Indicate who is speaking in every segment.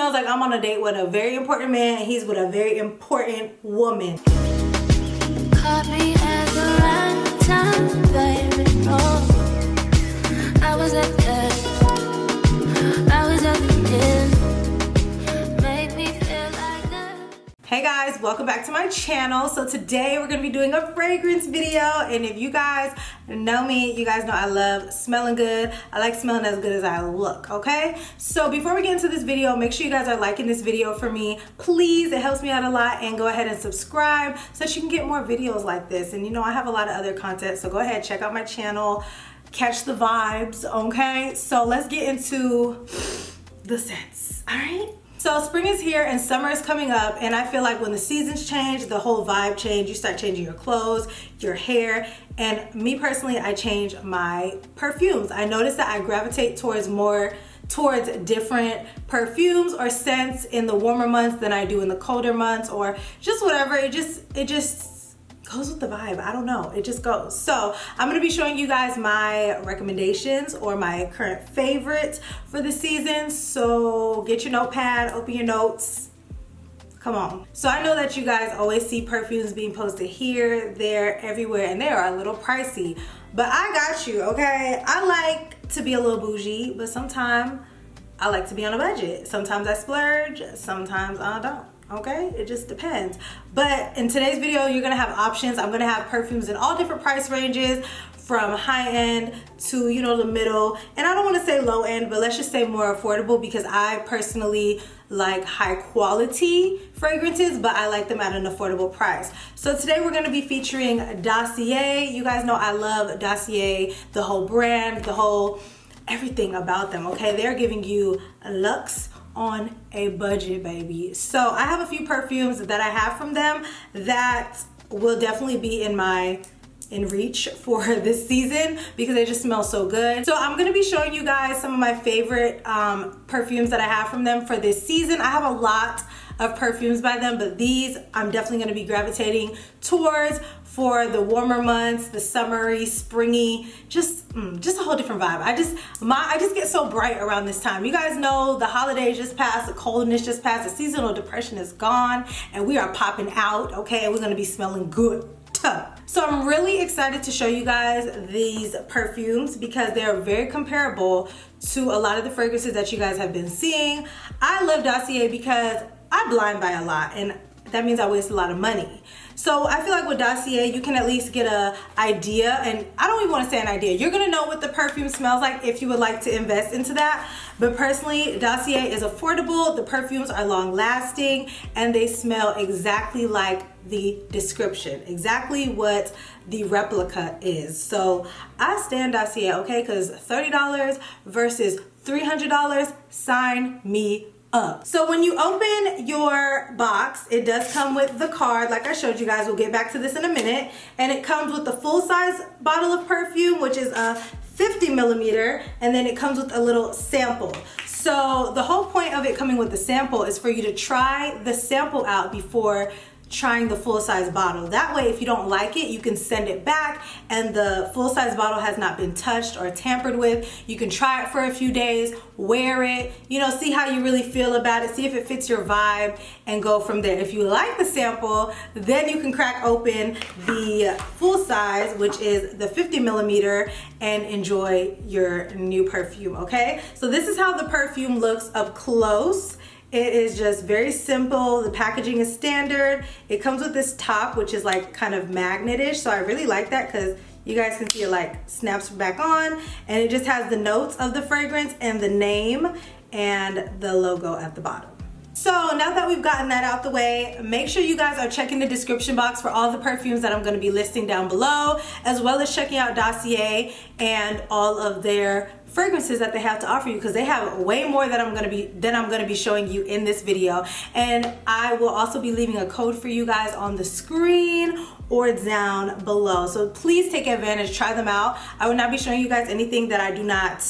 Speaker 1: smells like I'm on a date with a very important man and he's with a very important woman.
Speaker 2: Caught me at the right time, baby. Oh, I was at the end. Made me feel like that.
Speaker 1: Hey guys, welcome back to my channel. So today we're gonna be doing a fragrance video, and if you guys know me, you guys know I love smelling good. I like smelling as good as I look, okay? So before we get into this video, make sure you guys are liking this video for me. Please, it helps me out a lot, and go ahead and subscribe so that you can get more videos like this. And you know, I have a lot of other content, so go ahead, check out my channel, catch the vibes, okay? So let's get into the scents, all right? So spring is here and summer is coming up, and I feel like when the seasons change, the whole vibe change. You start changing your clothes, your hair, and me personally, I change my perfumes. I notice that I gravitate towards different perfumes or scents in the warmer months than I do in the colder months, or just whatever. It just goes with the vibe. I don't know, it just goes. So I'm gonna be showing you guys my recommendations or my current favorites for the season. So get your notepad, open your notes, come on. So I know that you guys always see perfumes being posted here, there, everywhere, and they are a little pricey, but I got you, okay? I like to be a little bougie, but sometimes I like to be on a budget. Sometimes I splurge, sometimes I don't. Okay, it just depends. But in today's video, you're gonna have options. I'm gonna have perfumes in all different price ranges, from high end to, you know, the middle, and I don't want to say low end, but let's just say more affordable, because I personally like high quality fragrances, but I like them at an affordable price. So today we're going to be featuring Dossier. You guys know I love Dossier, the whole brand, the whole everything about them, okay? They're giving you luxe on a budget, baby. So I have a few perfumes that I have from them that will definitely be in reach for this season because they just smell so good. So I'm gonna be showing you guys some of my favorite perfumes that I have from them for this season. I have a lot of perfumes by them, but these I'm definitely gonna be gravitating towards for the warmer months, the summery, springy, just a whole different vibe. I just get so bright around this time. You guys know the holidays just passed, the coldness just passed, the seasonal depression is gone, and we are popping out, okay? And we're gonna be smelling good. So I'm really excited to show you guys these perfumes because they're very comparable to a lot of the fragrances that you guys have been seeing. I love Dossier because I blind buy a lot, and that means I waste a lot of money. So I feel like with Dossier, you can at least get an idea, and I don't even want to say an idea. You're gonna know what the perfume smells like if you would like to invest into that. But personally, Dossier is affordable, the perfumes are long lasting, and they smell exactly like the description, exactly what the replica is. So I stand Dossier, okay? Because $30 versus $300, sign me up. So when you open your box, it does come with the card like I showed you guys. We'll get back to this in a minute. And it comes with the full-size bottle of perfume, which is a 50 milliliter, and then it comes with a little sample. So the whole point of it coming with the sample is for you to try the sample out before trying the full-size bottle. That way, if you don't like it, you can send it back, and the full-size bottle has not been touched or tampered with. You can try it for a few days, wear it, you know, see how you really feel about it, see if it fits your vibe, and go from there. If you like the sample, then you can crack open the full size, which is the 50 millimeter, and enjoy your new perfume, okay? So this is how the perfume looks up close. It is just very simple. The packaging is standard. It comes with this top, which is like kind of magnetish. So I really like that because you guys can see it like snaps back on, and it just has the notes of the fragrance and the name and the logo at the bottom. So now that we've gotten that out the way, make sure you guys are checking the description box for all the perfumes that I'm going to be listing down below, as well as checking out Dossier and all of their fragrances that they have to offer you, because they have way more that I'm gonna be showing you in this video. And I will also be leaving a code for you guys on the screen or down below. So please take advantage, try them out. I will not be showing you guys anything that I do not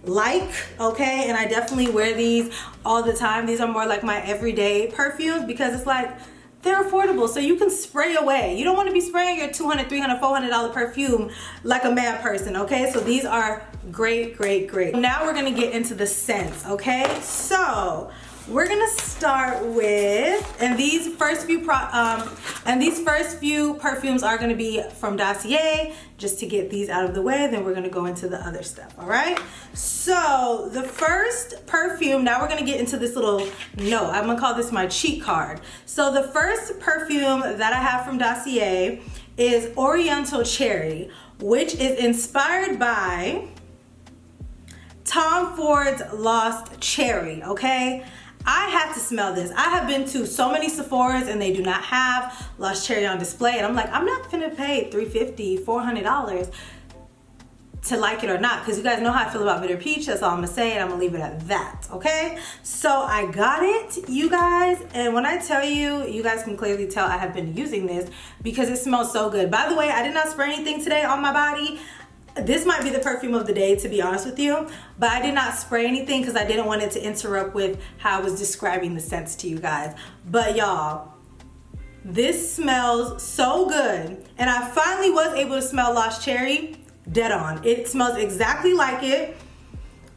Speaker 1: like, okay? And I definitely wear these all the time. These are more like my everyday perfumes because it's like, they're affordable, so you can spray away. You don't want to be spraying your $200, $300, $400 perfume like a mad person, okay? So these are great, great, great. Now we're gonna get into the scents, okay? So we're gonna start with, and these first few perfumes are gonna be from Dossier, just to get these out of the way, then we're gonna go into the other stuff, all right? So the first perfume, now we're gonna get into this little note. I'm gonna call this my cheat card. So the first perfume that I have from Dossier is Oriental Cherry, which is inspired by Tom Ford's Lost Cherry, okay? I had to smell this. I have been to so many Sephora's and they do not have Lost Cherry on display. And I'm like, I'm not finna pay $350, $400 to like it or not. Because you guys know how I feel about Bitter Peach. That's all I'm gonna say, and I'm gonna leave it at that, okay? So I got it, you guys. And when I tell you, you guys can clearly tell I have been using this because it smells so good. By the way, I did not spray anything today on my body. This might be the perfume of the day, to be honest with you, but I did not spray anything because I didn't want it to interrupt with how I was describing the scents to you guys. But y'all, this smells so good. And I finally was able to smell Lost Cherry dead on. It smells exactly like it.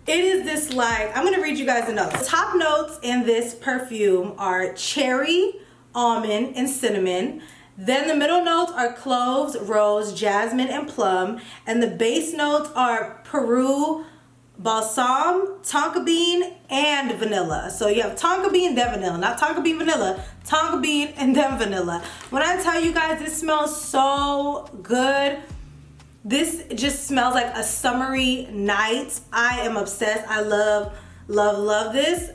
Speaker 1: It is this, like, I'm gonna read you guys the notes. The top notes in this perfume are cherry, almond, and cinnamon. Then the middle notes are cloves, rose, jasmine, and plum. And the base notes are Peru, balsam, tonka bean, and vanilla. So you have tonka bean, then vanilla. Not tonka bean, vanilla. Tonka bean, and then vanilla. When I tell you guys, this smells so good. This just smells like a summery night. I am obsessed. I love, love, love this.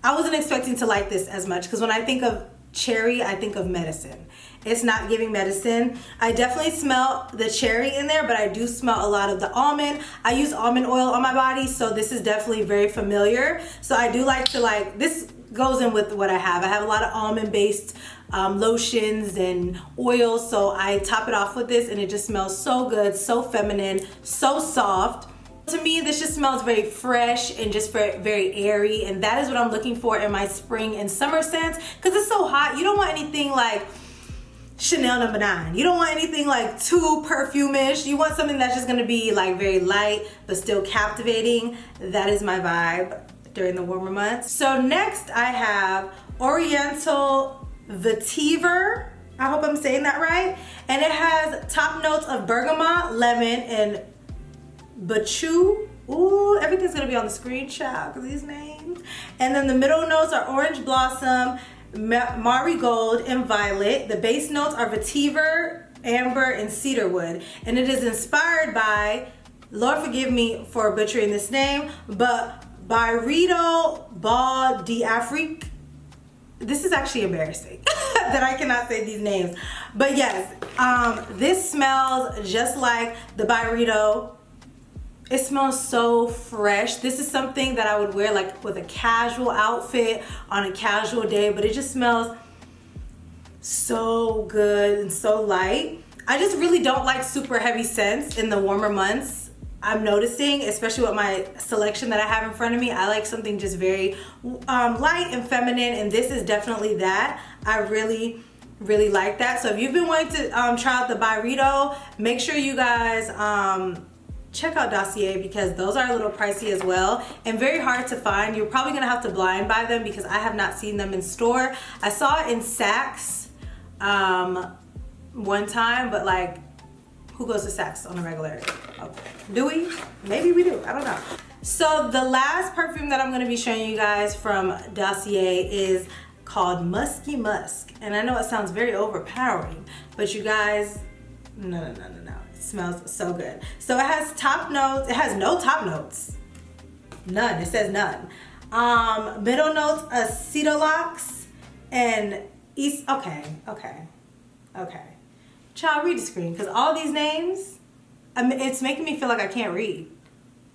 Speaker 1: I wasn't expecting to like this as much because when I think of cherry, I think of medicine. It's not giving medicine. I definitely smell the cherry in there, but I do smell a lot of the almond. I use almond oil on my body, so this is definitely very familiar. So I do like to this goes in with what I have. I have a lot of almond-based lotions and oils, so I top it off with this, and it just smells so good, so feminine, so soft. To me, this just smells very fresh and just very airy, and that is what I'm looking for in my spring and summer scents because it's so hot. You don't want anything like Chanel No. 9. You don't want anything like too perfume-ish. You want something that's just gonna be like very light but still captivating. That is my vibe during the warmer months. So next I have Oriental Vetiver. I hope I'm saying that right. And it has top notes of bergamot, lemon, and Bachu. Ooh, everything's gonna be on the screenshot because these names. And then the middle notes are orange blossom, marigold, and violet. The base notes are vetiver, amber, and cedarwood. And it is inspired by, Lord forgive me for butchering this name, but Byredo Ball d'Afrique. This is actually embarrassing that I cannot say these names. But yes, this smells just like the Byredo. It smells so fresh. This is something that I would wear like with a casual outfit on a casual day, but it just smells so good and so light. I just really don't like super heavy scents in the warmer months. I'm noticing, especially with my selection that I have in front of me, I like something just very light and feminine, and this is definitely that. I really, really like that. So if you've been wanting to try out the Byredo, make sure you guys check out Dossier because those are a little pricey as well and very hard to find. You're probably gonna have to blind buy them because I have not seen them in store. I saw it in Saks one time, but like, who goes to Saks on a regular? Okay. Do we? Maybe we do, I don't know. So the last perfume that I'm gonna be showing you guys from Dossier is called Musky Musk. And I know it sounds very overpowering, but you guys, no. It smells so good. So it has top notes. It has no top notes. None. It says none. Middle notes, acetalox, and east. Okay. Child, read the screen because all these names, it's making me feel like I can't read.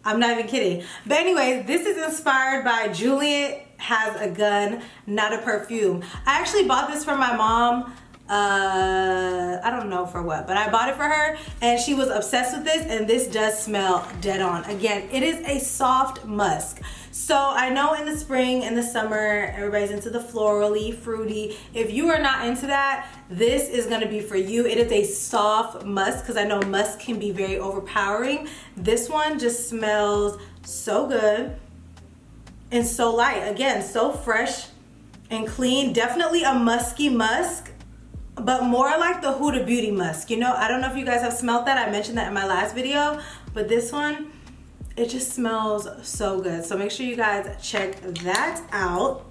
Speaker 1: I'm not even kidding. But anyways, this is inspired by Juliet Has a Gun, Not a Perfume. I actually bought this for my mom. I don't know for what, but I bought it for her and she was obsessed with this, and this does smell dead on. Again, it is a soft musk. So I know in the spring and the summer, everybody's into the florally, fruity. If you are not into that, this is gonna be for you. It is a soft musk because I know musk can be very overpowering. This one just smells so good. and so light. Again, so fresh and clean. Definitely a musky musk, but more like the Huda Beauty musk. You know, I don't know if you guys have smelled that. I mentioned that in my last video, but this one, it just smells so good. So make sure you guys check that out.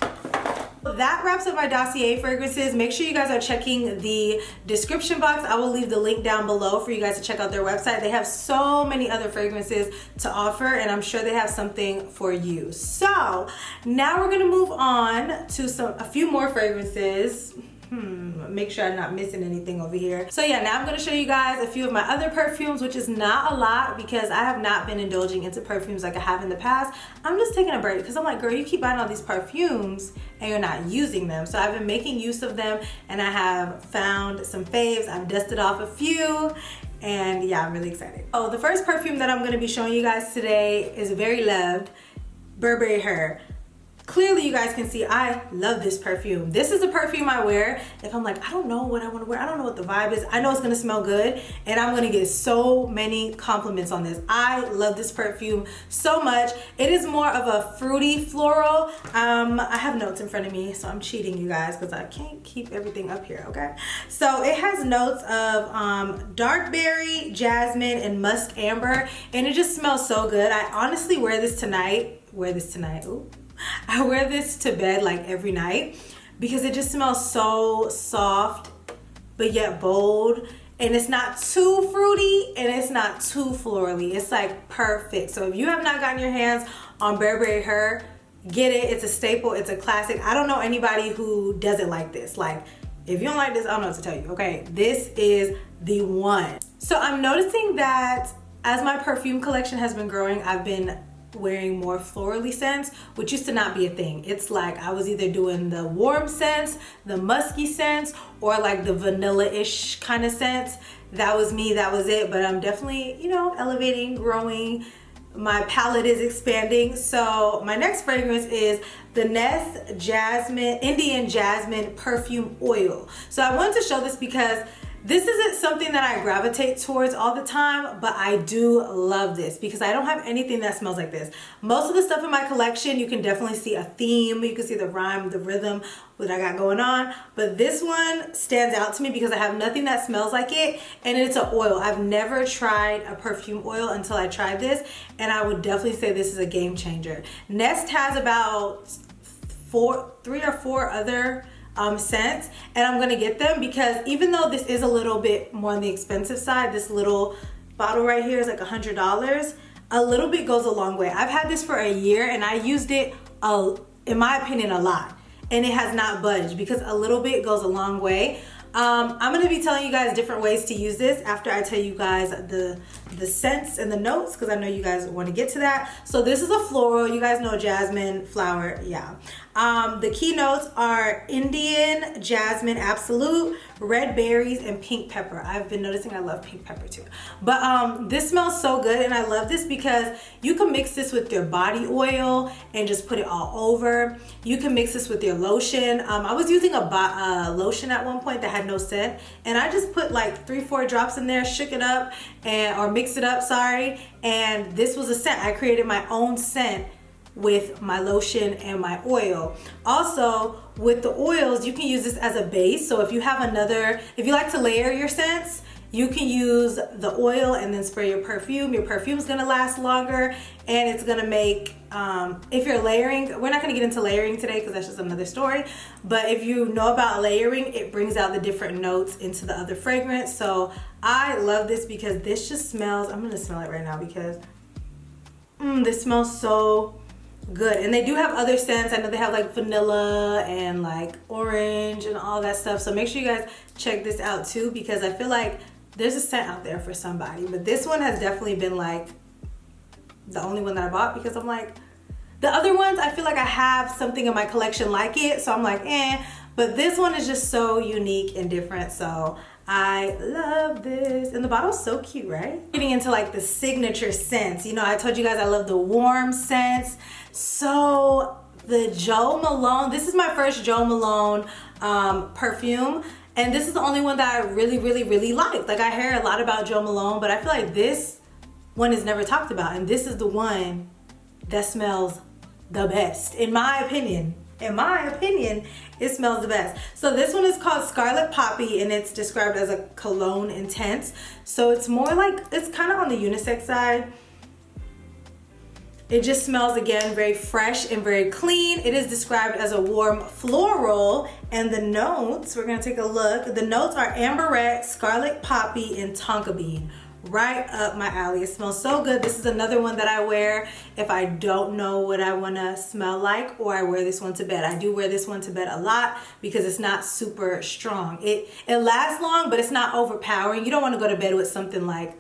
Speaker 1: That wraps up my Dossier fragrances. Make sure you guys are checking the description box. I will leave the link down below for you guys to check out their website. They have so many other fragrances to offer, and I'm sure they have something for you. So now we're gonna move on to a few more fragrances. Make sure I'm not missing anything over here. So yeah, now I'm gonna show you guys a few of my other perfumes, which is not a lot because I have not been indulging into perfumes like I have in the past. I'm just taking a break because I'm like, girl, you keep buying all these perfumes and you're not using them. So I've been making use of them, and I have found some faves. I've dusted off a few, and yeah, I'm really excited. Oh, the first perfume that I'm gonna be showing you guys today is very loved, Burberry Her. Clearly you guys can see I love this perfume. This is a perfume I wear if I'm like, I don't know what I want to wear. I don't know what the vibe is. I know it's going to smell good, and I'm going to get so many compliments on this. I love this perfume so much. It is more of a fruity floral. I have notes in front of me, so I'm cheating you guys because I can't keep everything up here, okay? So it has notes of dark berry, jasmine, and musk amber, and it just smells so good. I honestly wear this tonight. Ooh. I wear this to bed like every night because it just smells so soft but yet bold, and it's not too fruity and it's not too florally. It's like perfect. So if you have not gotten your hands on Burberry Her, get it. It's a staple. It's a classic. I don't know anybody who doesn't like this. Like, if you don't like this, I don't know what to tell you, okay? This is the one. So I'm noticing that as my perfume collection has been growing, I've been wearing more florally scents, which used to not be a thing. It's like I was either doing the warm scents, the musky scents, or like the vanilla-ish kind of scents. That was me, that was it. But I'm definitely, you know, elevating, growing. My palette is expanding. So my next fragrance is the Nest Jasmine, Indian Jasmine Perfume Oil. So I wanted to show this because this isn't something that I gravitate towards all the time, but I do love this because I don't have anything that smells like this. Most of the stuff in my collection, you can definitely see a theme. You can see the rhyme, the rhythm, what I got going on. But this one stands out to me because I have nothing that smells like it, and it's an oil. I've never tried a perfume oil until I tried this, and I would definitely say this is a game changer. Nest has about 3 or 4 other scents, and I'm gonna get them because even though this is a little bit more on the expensive side, this little bottle right here is like $100. A little bit goes a long way. I've had this for a year and I used it, in my opinion, a lot, and it has not budged because a little bit goes a long way. I'm gonna be telling you guys different ways to use this after I tell you guys the scents and the notes, because I know you guys want to get to that. So this is a floral. You guys know jasmine flower, yeah. The key notes are Indian Jasmine Absolute, red berries, and pink pepper. I've been noticing I love pink pepper too. But this smells so good, and I love this because you can mix this with your body oil and just put it all over. You can mix this with your lotion. I was using a lotion at one point that had no scent, and I just put like 3-4 drops in there, shook it up, or mixed it up, sorry, and this was a scent. I created my own scent with my lotion and my oil. Also, with the oils, you can use this as a base. So if you if you like to layer your scents, you can use the oil and then spray your perfume. Your perfume's gonna last longer, and it's gonna make, if you're layering, we're not gonna get into layering today because that's just another story, but if you know about layering, it brings out the different notes into the other fragrance. So I love this because this just smells, I'm gonna smell it right now because this smells so good. And they do have other scents. I know they have like vanilla and like orange and all that stuff. So make sure you guys check this out too, because I feel like there's a scent out there for somebody. But this one has definitely been like the only one that I bought because I'm like, the other ones, I feel like I have something in my collection like it. So I'm like, but this one is just so unique and different. So I love this. And the bottle's so cute, right? Getting into like the signature scents. You know, I told you guys I love the warm scents. So the Jo Malone, this is my first Jo Malone perfume. And this is the only one that I really, really, really like. Like, I hear a lot about Jo Malone, but I feel like this one is never talked about. And this is the one that smells the best, in my opinion. In my opinion, it smells the best. So this one is called Scarlet Poppy, and it's described as a cologne intense. So it's more like, it's kind of on the unisex side. It just smells, again, very fresh and very clean. It is described as a warm floral, and the notes, we're gonna take a look. The notes are amberette, scarlet poppy, and tonka bean. Right up my alley. It smells so good. This is another one that I wear if I don't know what I want to smell like, or I wear this one to bed. I do wear this one to bed a lot because it's not super strong. It lasts long, but it's not overpowering. You don't want to go to bed with something like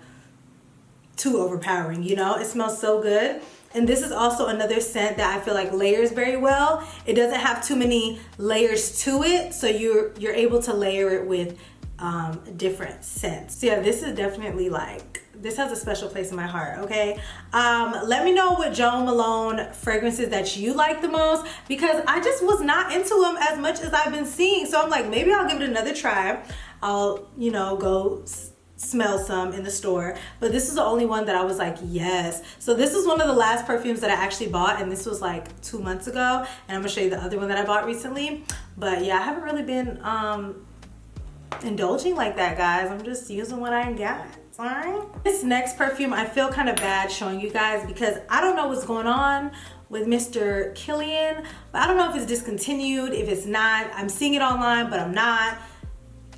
Speaker 1: too overpowering, you know? It smells so good. And this is also another scent that I feel like layers very well. It doesn't have too many layers to it, so you're able to layer it with different scents. So yeah, this is definitely like, this has a special place in my heart, okay? Let me know what Jo Malone fragrances that you like the most, because I just was not into them as much as I've been seeing. So I'm like, maybe I'll give it another try. I'll, you know, go smell some in the store, but this is the only one that I was like, yes. So this is one of the last perfumes that I actually bought, and this was like 2 months ago, and I'm gonna show you the other one that I bought recently. But yeah, I haven't really been indulging like that, guys. I'm just using what I got. Sorry. This next perfume, I feel kind of bad showing you guys because I don't know what's going on with Mr. Kilian, but I don't know if it's discontinued, if it's not. I'm seeing it online, but I'm not.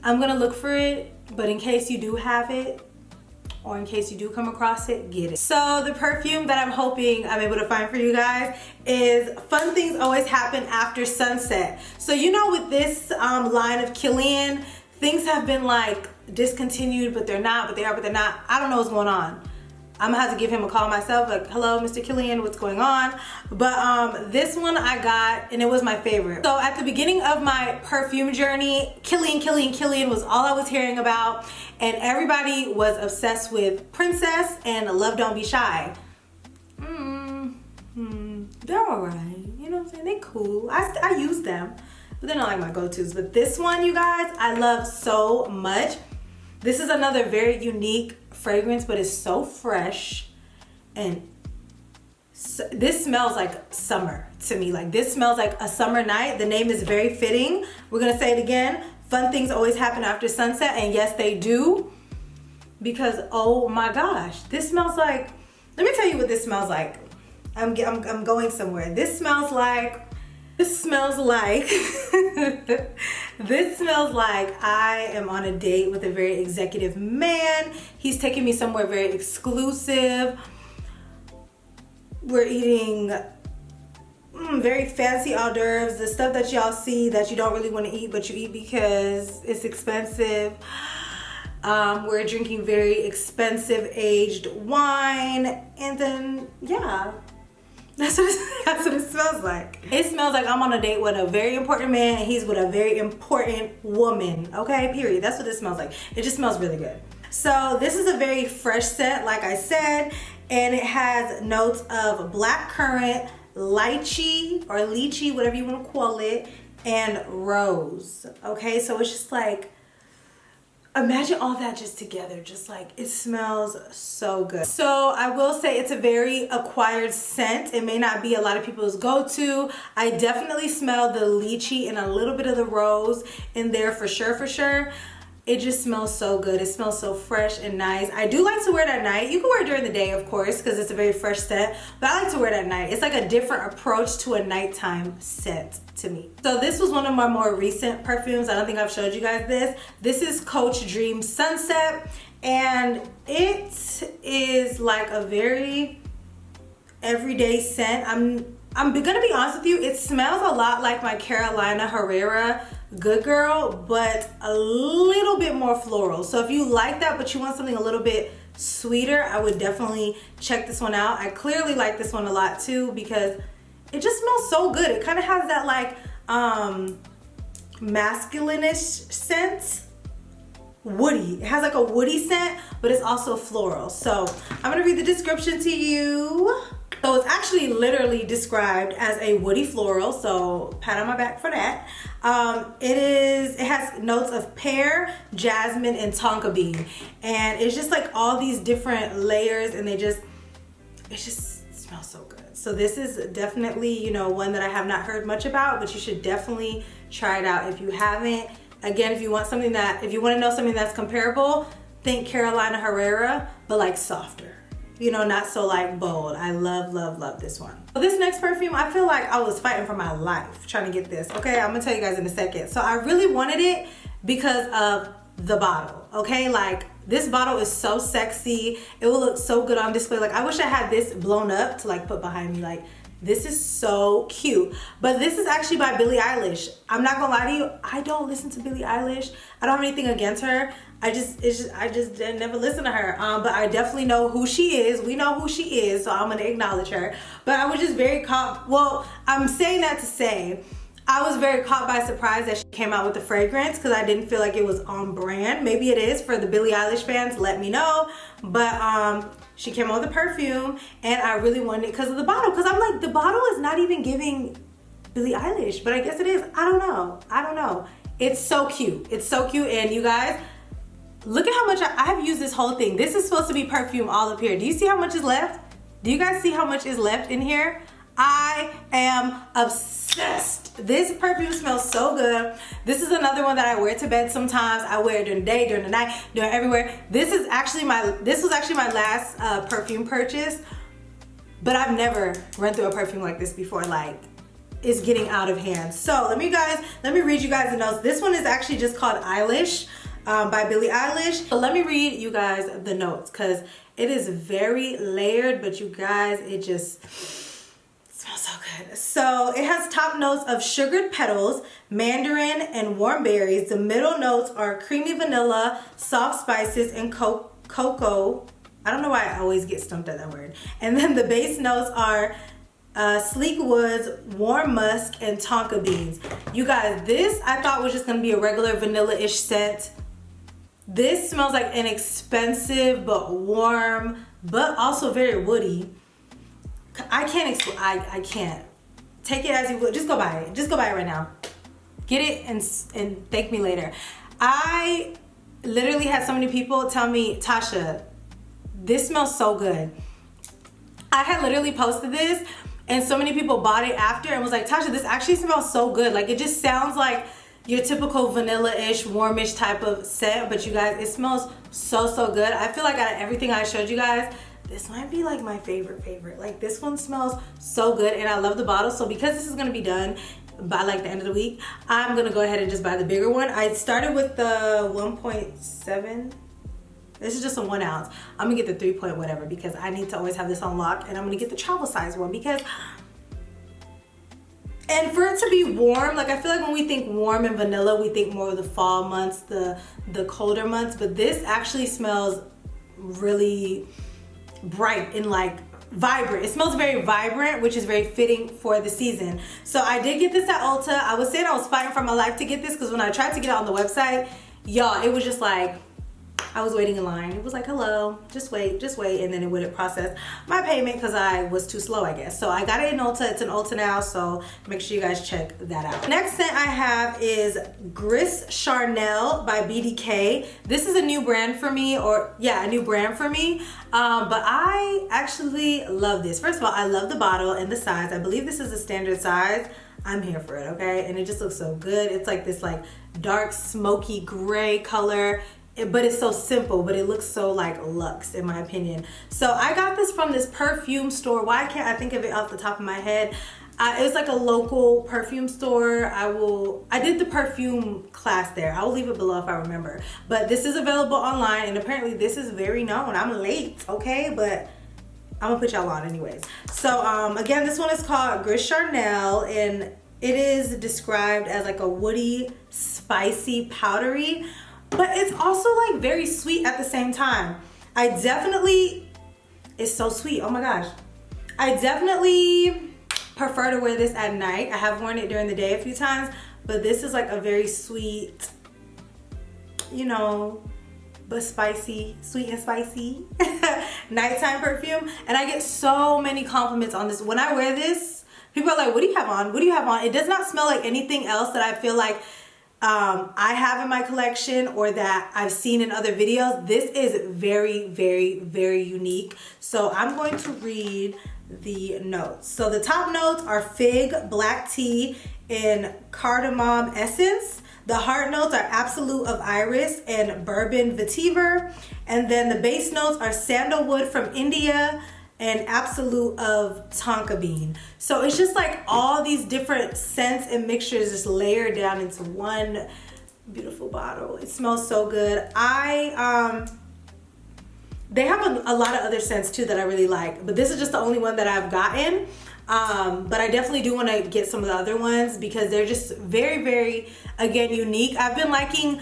Speaker 1: I'm gonna look for it, but in case you do have it, or in case you do come across it, get it. So the perfume that I'm hoping I'm able to find for you guys is Fun Things Always Happen After Sunset. So you know, with this line of Kilian, things have been like discontinued, but they're not, but they are, but they're not. I don't know what's going on. I'm gonna have to give him a call myself, like, hello, Mr. Kilian, what's going on? But this one I got, and it was my favorite. So at the beginning of my perfume journey, Kilian was all I was hearing about, and everybody was obsessed with Princess and Love Don't Be Shy. They're alright, you know what I'm saying? They cool. I use them, but they're not like my go-tos. But this one, you guys, I love so much. This is another very unique fragrance, but it's so fresh, and so, this smells like summer to me. Like, this smells like a summer night. The name is very fitting. We're gonna say it again. Fun things always happen after sunset, and yes, they do. Because oh my gosh, this smells like. Let me tell you what this smells like. I'm going somewhere. This smells like. This smells like I am on a date with a very executive man. He's taking me somewhere very exclusive. We're eating very fancy hors d'oeuvres, the stuff that y'all see that you don't really want to eat, but you eat because it's expensive. We're drinking very expensive aged wine, and then yeah. That's what it smells like. It smells like I'm on a date with a very important man, and he's with a very important woman. Okay, period. That's what it smells like. It just smells really good. So this is a very fresh scent, like I said, and it has notes of blackcurrant, lychee, or lychee, whatever you want to call it, and rose. Okay, so it's just like, imagine all that just together, just like, it smells so good. So I will say it's a very acquired scent. It may not be a lot of people's go-to. I definitely smell the lychee and a little bit of the rose in there for sure. It just smells so good. It smells so fresh and nice. I do like to wear it at night. You can wear it during the day, of course, because it's a very fresh scent, but I like to wear it at night. It's like a different approach to a nighttime scent to me. So this was one of my more recent perfumes. I don't think I've showed you guys this. This is Coach Dream Sunset, and it is like a very everyday scent. I'm gonna be honest with you, it smells a lot like my Carolina Herrera Good Girl, but a little bit more floral. So if you like that, but you want something a little bit sweeter, I would definitely check this one out. I clearly like this one a lot too, because it just smells so good. It kind of has that like masculine-ish scent. Woody. It has like a woody scent, but it's also floral. So I'm gonna read the description to you. So it's actually literally described as a woody floral, so pat on my back for that. It has notes of pear, jasmine, and tonka bean, and it's just like all these different layers, and it just smells so good. So this is definitely, you know, one that I have not heard much about, but you should definitely try it out if you haven't. Again, if you want to know something that's comparable, think Carolina Herrera, but like softer. You know, not so like bold. I love, love, love this one. So this next perfume, I feel like I was fighting for my life trying to get this. Okay, I'm gonna tell you guys in a second. So I really wanted it because of the bottle. Okay, like this bottle is so sexy. It will look so good on display. Like I wish I had this blown up to like put behind me. Like this is so cute. But this is actually by Billie Eilish. I'm not gonna lie to you, I don't listen to Billie Eilish. I don't have anything against her. I just didn't never listen to her. But I definitely know who she is. We know who she is, so I'm gonna acknowledge her. But I was just very caught. Well, I'm saying that to say I was very caught by surprise that she came out with the fragrance because I didn't feel like it was on brand. Maybe it is for the Billie Eilish fans. Let me know. But she came out with a perfume, and I really wanted it because of the bottle. Because I'm like, the bottle is not even giving Billie Eilish, but I guess it is. I don't know. It's so cute. It's so cute, and you guys, look at how much I have used this whole thing. This is supposed to be perfume all up here. Do you see how much is left? Do you guys see how much is left in here? I am obsessed. This perfume smells so good. This is another one that I wear to bed sometimes. I wear it during the day, during the night, during everywhere. This was actually my last perfume purchase, but I've never run through a perfume like this before. Like, it's getting out of hand. So let me read you guys the notes. This one is actually just called Eilish. By Billie Eilish. So let me read you guys the notes because it is very layered, but you guys, it just smells so good. So it has top notes of sugared petals, mandarin, and warm berries. The middle notes are creamy vanilla, soft spices, and cocoa. I don't know why I always get stumped at that word. And then the base notes are sleek woods, warm musk, and tonka beans. You guys, this I thought was just gonna be a regular vanilla-ish scent. This smells like an expensive but warm, but also very woody. I can't explain. I can't. Take it as you would. Just go buy it. Just go buy it right now. Get it and thank me later. I literally had so many people tell me, Tasha, this smells so good. I had literally posted this and so many people bought it after and was like, Tasha, this actually smells so good. Like it just sounds like your typical vanilla-ish, warmish type of scent, but you guys, it smells so, so good. I feel like out of everything I showed you guys, this might be like my favorite. Like this one smells so good and I love the bottle. So because this is gonna be done by like the end of the week, I'm gonna go ahead and just buy the bigger one. I started with the 1.7. This is just a 1 ounce. I'm gonna get the 3 point whatever because I need to always have this on lock, and I'm gonna get the travel size one because, and for it to be warm, like I feel like when we think warm and vanilla, we think more of the fall months, the colder months, but this actually smells really bright and like vibrant. It smells very vibrant, which is very fitting for the season. So I did get this at Ulta. I was saying I was fighting for my life to get this because when I tried to get it on the website, y'all, it was just like, I was waiting in line. It was like, hello, just wait, and then it wouldn't process my payment because I was too slow, I guess. So I got it in Ulta. It's in Ulta now, so make sure you guys check that out. Next scent I have is Gris Charnelle by BDK. This is a new brand for me, but I actually love this. First of all, I love the bottle and the size. I believe this is a standard size. I'm here for it, okay? And it just looks so good. It's like this like dark smoky gray color. But it's so simple, but it looks so like luxe in my opinion. So I got this from this perfume store. Why can't I think of it off the top of my head? It was like a local perfume store. I did the perfume class there. I will leave it below if I remember. But this is available online and apparently this is very known. I'm late, okay? But I'm gonna put y'all on anyways. So again, this one is called Gris Charnelle and it is described as like a woody, spicy, powdery, but it's also like very sweet at the same time. It's so sweet, oh my gosh. I definitely prefer to wear this at night. I have worn it during the day a few times, but this is like a very sweet, you know, but spicy, sweet and spicy nighttime perfume. And I get so many compliments on this. When I wear this, people are like, what do you have on? What do you have on? It does not smell like anything else that I feel like I have in my collection or that I've seen in other videos. This is very, very, very unique. So I'm going to read the notes. So the top notes are fig, black tea, and cardamom essence. The heart notes are absolute of iris and bourbon vetiver. And then the base notes are sandalwood from India and absolute of tonka bean. So it's just like all these different scents and mixtures just layered down into one beautiful bottle. It smells so good. They have a lot of other scents too that I really like, but this is just the only one that I've gotten. But I definitely do want to get some of the other ones because they're just very, very, again, unique. I've been liking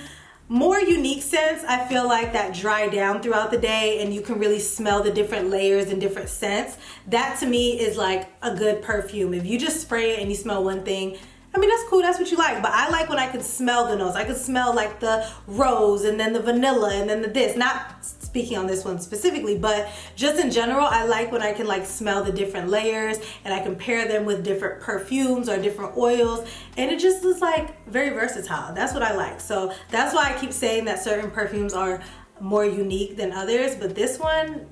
Speaker 1: more unique scents. I feel like that dry down throughout the day and you can really smell the different layers and different scents. That to me is like a good perfume. If you just spray it and you smell one thing, I mean, that's cool, that's what you like, but I like when I can smell the notes. I can smell like the rose and then the vanilla and then the this. Not speaking on this one specifically, but just in general, I like when I can like smell the different layers and I can pair them with different perfumes or different oils, and it just is like very versatile. That's what I like. So that's why I keep saying that certain perfumes are more unique than others, but this one,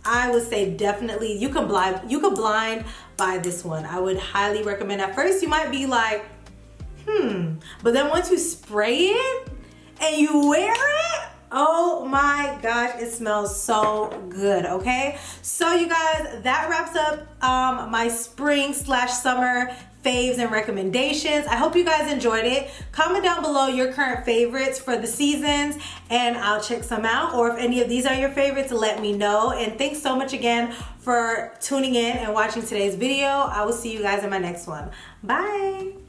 Speaker 1: I would say definitely you could blind buy this one. I would highly recommend. At first you might be like, but then once you spray it and you wear it, oh my gosh, it smells so good. Okay, so you guys, that wraps up my spring/summer faves and recommendations. I hope you guys enjoyed it. Comment down below your current favorites for the seasons and I'll check some out, or if any of these are your favorites, let me know. And thanks so much again for tuning in and watching today's video. I will see you guys in my next one. Bye.